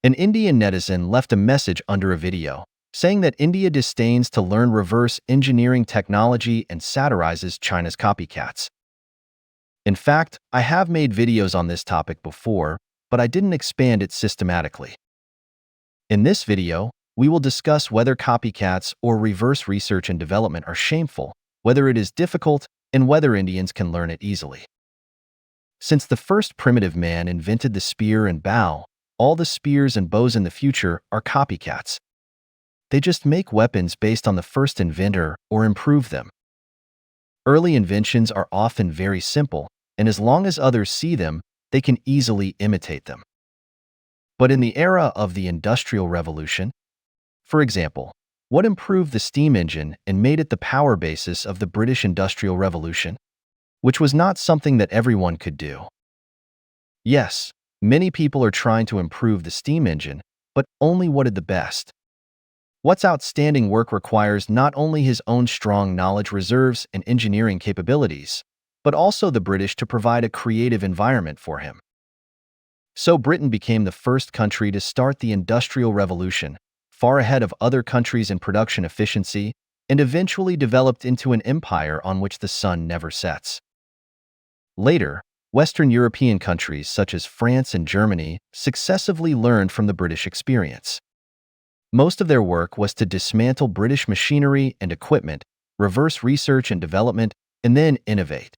An Indian netizen left a message under a video, saying that India disdains to learn reverse engineering technology and satirizes China's copycats. In fact, I have made videos on this topic before, but I didn't expand it systematically. In this video, we will discuss whether copycats or reverse research and development are shameful, whether it is difficult, and whether Indians can learn it easily. Since the first primitive man invented the spear and bow, all the spears and bows in the future are copycats. They just make weapons based on the first inventor or improve them. Early inventions are often very simple, and as long as others see them, they can easily imitate them. But in the era of the Industrial Revolution, for example, what improved the steam engine and made it the power basis of the British Industrial Revolution? Which was not something that everyone could do. Yes, many people are trying to improve the steam engine, but only what did the best. What's outstanding work requires not only his own strong knowledge reserves and engineering capabilities, but also the British to provide a creative environment for him. So Britain became the first country to start the Industrial Revolution, far ahead of other countries in production efficiency, and eventually developed into an empire on which the sun never sets. Later, Western European countries such as France and Germany successively learned from the British experience. Most of their work was to dismantle British machinery and equipment, reverse research and development, and then innovate.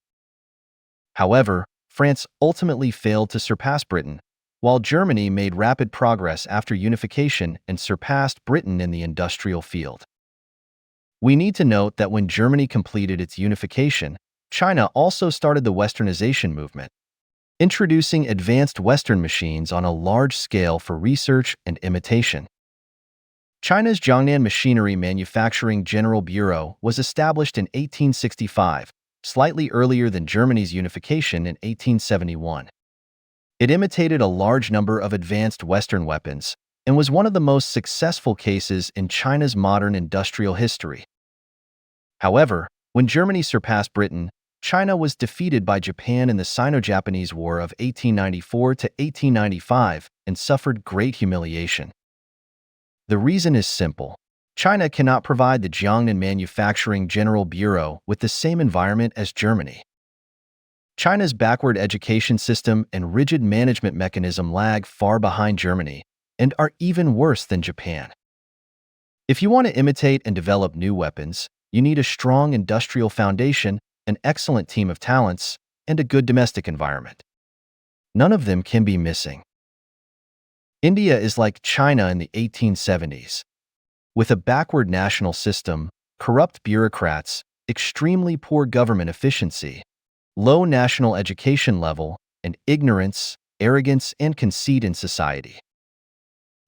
However, France ultimately failed to surpass Britain, while Germany made rapid progress after unification and surpassed Britain in the industrial field. We need to note that when Germany completed its unification, China also started the Westernization movement, introducing advanced Western machines on a large scale for research and imitation. China's Jiangnan Machinery Manufacturing General Bureau was established in 1865, slightly earlier than Germany's unification in 1871. It imitated a large number of advanced Western weapons and was one of the most successful cases in China's modern industrial history. However, when Germany surpassed Britain, China was defeated by Japan in the Sino-Japanese War of 1894 to 1895 and suffered great humiliation. The reason is simple. China cannot provide the Jiangnan Manufacturing General Bureau with the same environment as Germany. China's backward education system and rigid management mechanism lag far behind Germany and are even worse than Japan. If you want to imitate and develop new weapons, you need a strong industrial foundation, an excellent team of talents, and a good domestic environment. None of them can be missing. India is like China in the 1870s. With a backward national system, corrupt bureaucrats, extremely poor government efficiency, low national education level, and ignorance, arrogance, and conceit in society.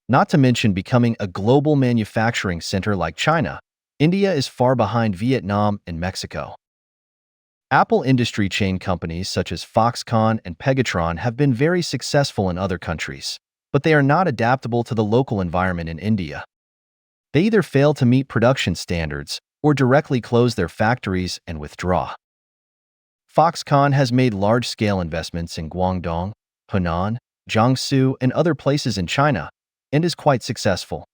Not to mention becoming a global manufacturing center like China, India is far behind Vietnam and Mexico. Apple industry chain companies such as Foxconn and Pegatron have been very successful in other countries, but they are not adaptable to the local environment in India. They either fail to meet production standards or directly close their factories and withdraw. Foxconn has made large-scale investments in Guangdong, Henan, Jiangsu, and other places in China, and is quite successful.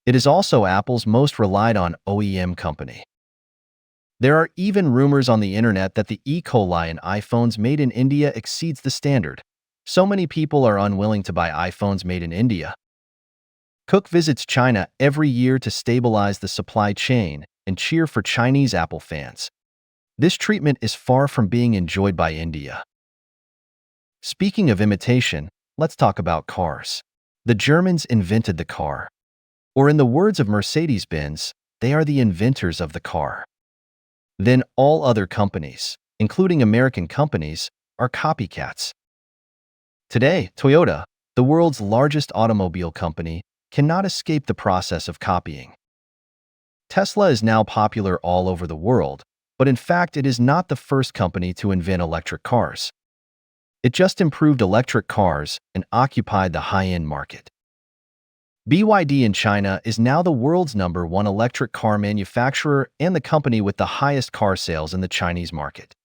It is also Apple's most relied-on OEM company. There are even rumors on the internet that the E. coli in iPhones made in India exceeds the standard. So many people are unwilling to buy iPhones made in India. Cook visits China every year to stabilize the supply chain and cheer for Chinese Apple fans. This treatment is far from being enjoyed by India. Speaking of imitation, let's talk about cars. The Germans invented the car. Or in the words of Mercedes-Benz, they are the inventors of the car. Then all other companies, including American companies, are copycats. Today, Toyota, the world's largest automobile company, cannot escape the process of copying. Tesla is now popular all over the world, but in fact it is not the first company to invent electric cars. It just improved electric cars and occupied the high-end market. BYD in China is now the world's #1 electric car manufacturer and the company with the highest car sales in the Chinese market.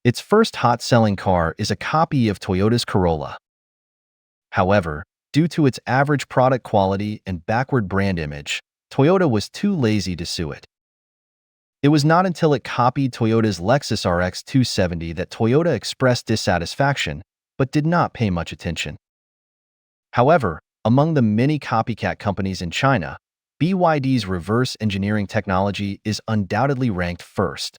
Its first hot-selling car is a copy of Toyota's Corolla. However, due to its average product quality and backward brand image, Toyota was too lazy to sue it. It was not until it copied Toyota's Lexus RX 270 that Toyota expressed dissatisfaction, but did not pay much attention. However, among the many copycat companies in China, BYD's reverse engineering technology is undoubtedly ranked first.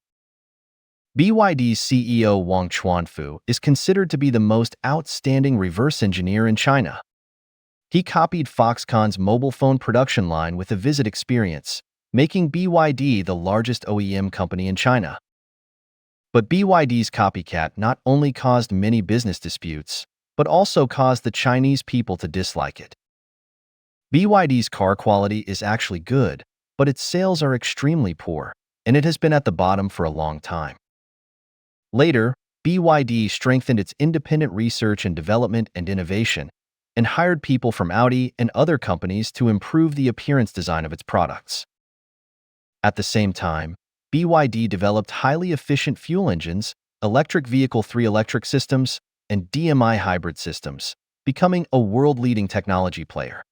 BYD's CEO Wang Chuanfu is considered to be the most outstanding reverse engineer in China. He copied Foxconn's mobile phone production line with a visit experience, making BYD the largest OEM company in China. But BYD's copycat not only caused many business disputes, but also caused the Chinese people to dislike it. BYD's car quality is actually good, but its sales are extremely poor, and it has been at the bottom for a long time. Later, BYD strengthened its independent research and development and innovation, and hired people from Audi and other companies to improve the appearance design of its products. At the same time, BYD developed highly efficient fuel engines, electric vehicle 3 electric systems, and DMI hybrid systems, becoming a world-leading technology player.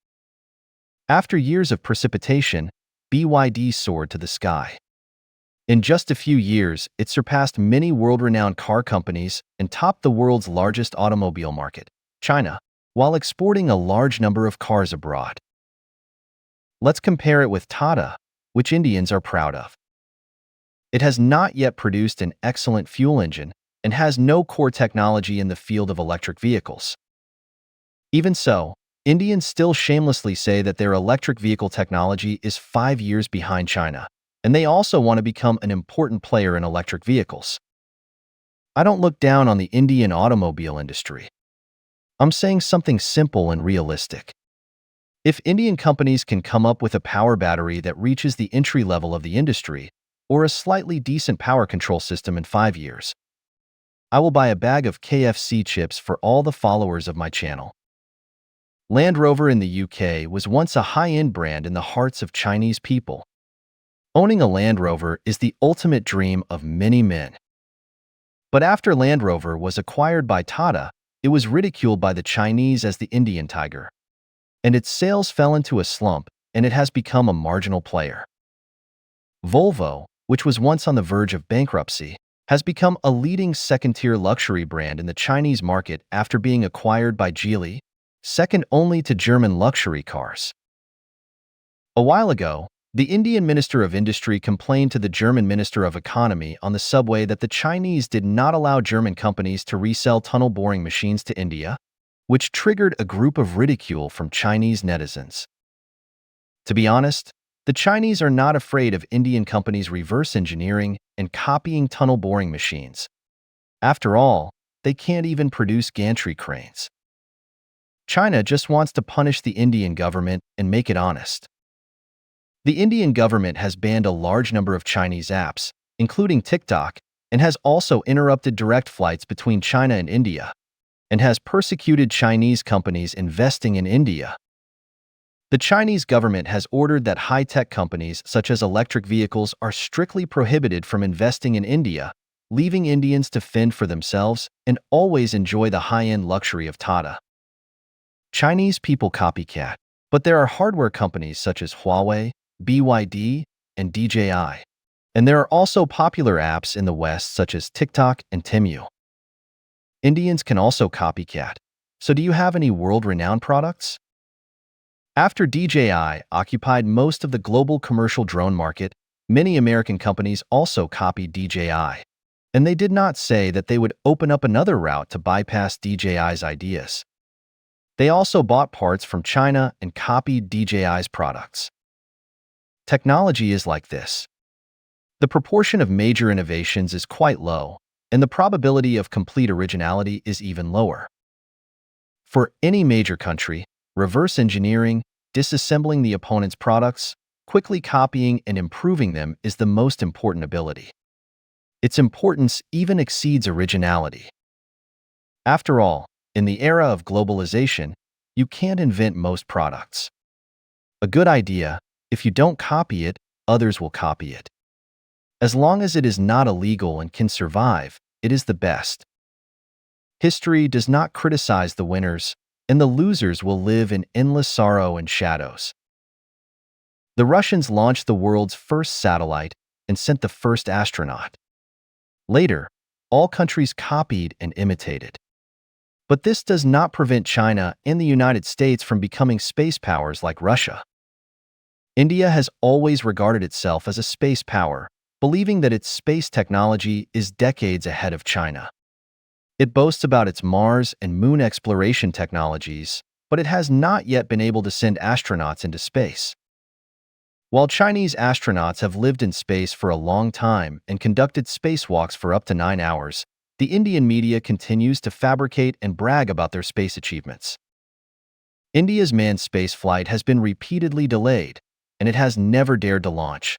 After years of precipitation, BYD soared to the sky. In just a few years, it surpassed many world-renowned car companies and topped the world's largest automobile market, China, while exporting a large number of cars abroad. Let's compare it with Tata, which Indians are proud of. It has not yet produced an excellent fuel engine and has no core technology in the field of electric vehicles. Even so, Indians still shamelessly say that their electric vehicle technology is 5 years behind China, and they also want to become an important player in electric vehicles. I don't look down on the Indian automobile industry. I'm saying something simple and realistic. If Indian companies can come up with a power battery that reaches the entry level of the industry, or a slightly decent power control system in 5 years, I will buy a bag of KFC chips for all the followers of my channel. Land Rover in the UK was once a high-end brand in the hearts of Chinese people. Owning a Land Rover is the ultimate dream of many men. But after Land Rover was acquired by Tata, it was ridiculed by the Chinese as the Indian tiger, and its sales fell into a slump, and it has become a marginal player. Volvo, which was once on the verge of bankruptcy, has become a leading second-tier luxury brand in the Chinese market after being acquired by Geely, second only to German luxury cars. A while ago, the Indian Minister of Industry complained to the German Minister of Economy on the subway that the Chinese did not allow German companies to resell tunnel boring machines to India, which triggered a group of ridicule from Chinese netizens. To be honest, the Chinese are not afraid of Indian companies reverse engineering and copying tunnel boring machines. After all, they can't even produce gantry cranes. China just wants to punish the Indian government and make it honest. The Indian government has banned a large number of Chinese apps, including TikTok, and has also interrupted direct flights between China and India, and has persecuted Chinese companies investing in India. The Chinese government has ordered that high-tech companies such as electric vehicles are strictly prohibited from investing in India, leaving Indians to fend for themselves and always enjoy the high-end luxury of Tata. Chinese people copycat, but there are hardware companies such as Huawei, BYD, and DJI. And there are also popular apps in the West such as TikTok and Temu. Indians can also copycat. So do you have any world-renowned products? After DJI occupied most of the global commercial drone market, many American companies also copied DJI. And they did not say that they would open up another route to bypass DJI's ideas. They also bought parts from China and copied DJI's products. Technology is like this. The proportion of major innovations is quite low, and the probability of complete originality is even lower. For any major country, reverse engineering, disassembling the opponent's products, quickly copying and improving them is the most important ability. Its importance even exceeds originality. After all, in the era of globalization, you can't invent most products. A good idea, if you don't copy it, others will copy it. As long as it is not illegal and can survive, it is the best. History does not criticize the winners, and the losers will live in endless sorrow and shadows. The Russians launched the world's first satellite and sent the first astronaut. Later, all countries copied and imitated. But this does not prevent China and the United States from becoming space powers like Russia. India has always regarded itself as a space power, believing that its space technology is decades ahead of China. It boasts about its Mars and Moon exploration technologies, but it has not yet been able to send astronauts into space. While Chinese astronauts have lived in space for a long time and conducted spacewalks for up to 9 hours, the Indian media continues to fabricate and brag about their space achievements. India's manned space flight has been repeatedly delayed, and it has never dared to launch,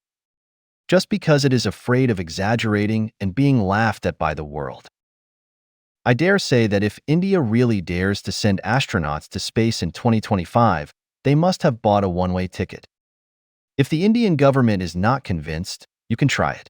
just because it is afraid of exaggerating and being laughed at by the world. I dare say that if India really dares to send astronauts to space in 2025, they must have bought a one-way ticket. If the Indian government is not convinced, you can try it.